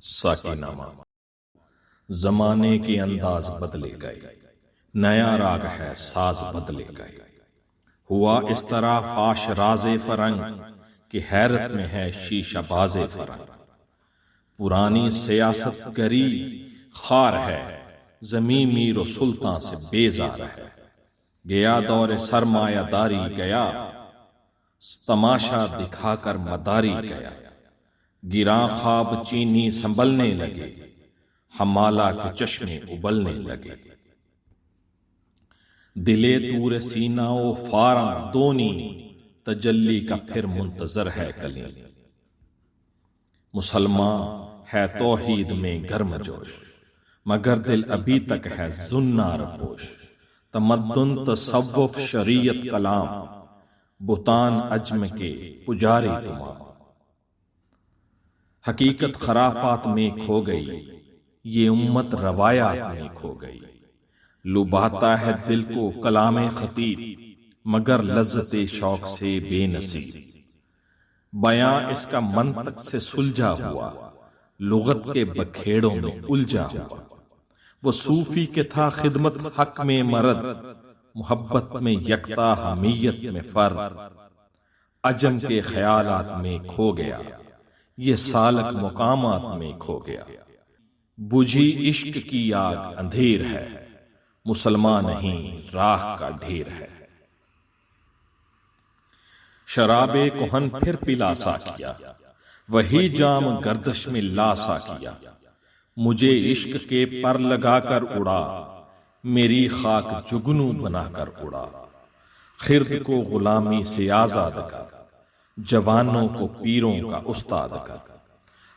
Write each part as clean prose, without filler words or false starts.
ساکی نامہ۔ زمانے کے انداز بدلے گئے، نیا راگ ہے ساز بدلے گئے۔ ہوا اس طرح فاش راز فرنگ کہ حیرت میں ہے شیشہ باز فرنگ۔ پرانی سیاست گری خار ہے، زمین میر و سلطان سے بیزار ہے۔ گیا دور سرمایہ داری گیا، تماشا دکھا کر مداری گیا۔ گراں خواب چینی سنبھلنے لگے، حمالہ کے چشمے ابلنے لگے۔ دلے تور سینہ و فاراں دونی، تجلی کا پھر منتظر ہے کلیں۔ مسلمان ہے توحید میں گرم جوش، مگر دل ابھی تک ہے زنار پوش۔ تمدن تصوف شریعت کلام، بتان عجم کے پجاری تمام۔ حقیقت خرافات میں کھو گئی، یہ امت روایات میں کھو گئی۔ لبھاتا ہے دل کو کلام خطیب، مگر لذت شوق سے بے نصیب۔ بیاں اس کا منطق سے سلجھا ہوا، لغت کے بکھیڑوں میں الجھا ہوا۔ وہ صوفی کے تھا خدمت حق میں مرد، محبت میں یکتا حمیت میں فرد۔ عجم کے خیالات میں کھو گیا، یہ سالک مقامات میں کھو گیا۔ بجھی عشق کی آگ اندھیر ہے، مسلمان نہیں راہ کا ڈھیر ہے۔ شراب کہن پھر پلاسا کیا، وہی جام گردش میں لاسا کیا۔ مجھے عشق کے پر لگا کر اڑا، میری خاک جگنو بنا کر اڑا۔ خرد کو غلامی سے آزاد کر، جوانوں کو پیروں کا استاد کر۔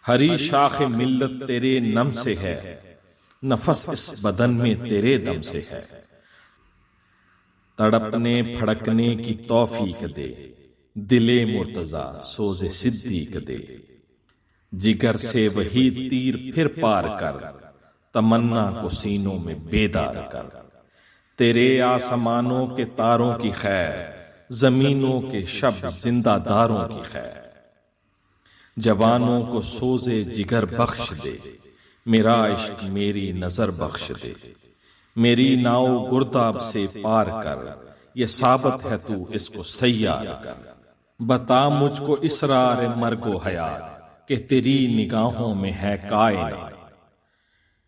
ہری شاخ ملت تیرے نم سے ہے، نفس اس بدن میں تیرے دم سے ہے۔ تڑپنے پھڑکنے کی توفیق دے، دل مرتضیٰ سوز صدیق دے۔ جگر سے وہی تیر پھر پار کر، تمنا کو سینوں میں بیدار کر۔ تیرے آسمانوں کے تاروں کی خیر، زمینوں کے شب زندہ داروں کی خیر۔ جوانوں کو سوز جگر بخش دے، میرا عشق میری نظر بخش دے۔ میری ناؤ گرداب سے پار کر، یہ ثابت ہے تو اس کو سیار کر۔ بتا مجھ کو اسرار مرگ و حیات، کہ تیری نگاہوں میں ہے کائنات۔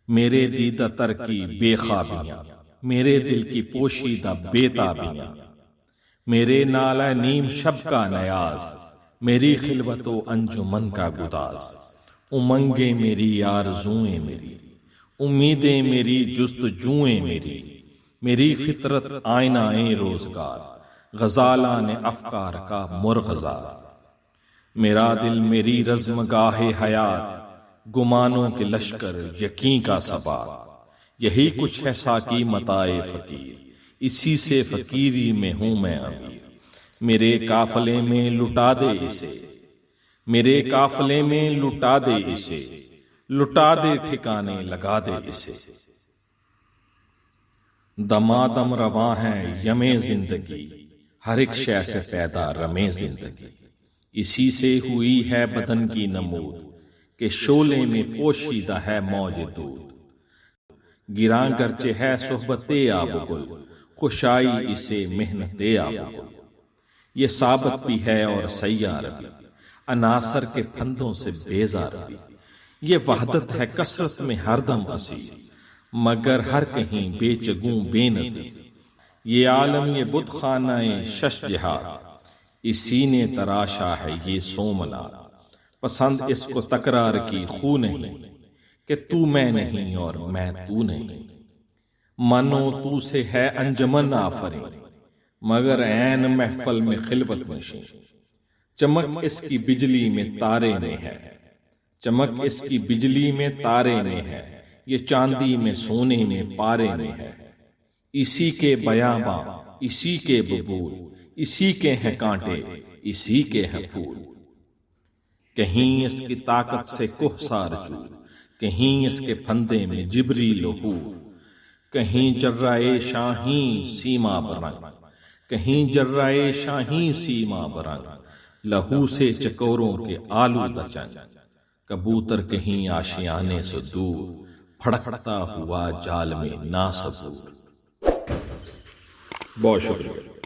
میرے دیدہ تر کی بے خوابیاں، میرے دل کی پوشیدہ بے تابیاں۔ میرے نالہ نیم شب کا نیاز، میری خلوت و انجمن کا گداز۔ امنگیں میری آرزوئیں میری، امیدیں میری جستجوئیں میری۔ میری فطرت آئینہ روزگار، غزالان افکار کا مرغزار۔ میرا دل میری رزم گاہ حیات، گمانوں کے لشکر یقین کا سبات۔ یہی کچھ ہے ساکی متاع فقیر، اسی سے فقیری میں ہوں میں امیر۔ میرے قافلے میں لٹا دے اسے، میرے قافلے میں لٹا دے اسے، لٹا دے ٹھکانے لگا دے اسے۔ دمادم رواں ہے یم زندگی، ہر ایک شے سے پیدا رمے زندگی۔ اسی سے ہوئی ہے بدن کی نمود، کہ شعلے میں پوشیدہ ہے موج دود۔ گراں گرچہ ہے صحبت آب گل، خوشائی اسے محنت آب گل۔ یہ ثابت بھی ہے اور سیار بھی، عناصر کے پھندوں سے بیزار بھی۔ یہ وحدت ہے کثرت میں ہر دم اسی، مگر ہر کہیں بے چگوں بے نظیر۔ یہ عالم یہ بت خانہ شش جہاد، اسی نے تراشا ہے یہ سومنات۔ پسند اس کو تکرار کی خو نہیں، کہ تو میں نہیں اور میں تو نہیں۔ منو تو سے ہے انجمن آفرین، مگر عین محفل میں خلوت نشین۔ چمک اس کی بجلی میں تارے میں ہے، چمک اس کی بجلی میں تارے میں ہے۔ یہ چاندی میں سونے میں پارے میں ہے۔ اسی کے بیاباں اسی کے ببول، اسی کے ہیں کانٹے اسی کے ہیں پھول۔ کہیں اس کی طاقت سے کوہسار چور، کہیں اس کے پھندے میں جبری لہور۔ کہیں جرائے شاہین سیما برنگ، کہیں جرائے شاہین سیما برنگ۔ لہو سے چکوروں کے آلودہ چنگ، کبوتر کہیں آشیانے سے دور، پھڑکتا ہوا جال میں ناصبور۔ بہت شکریہ۔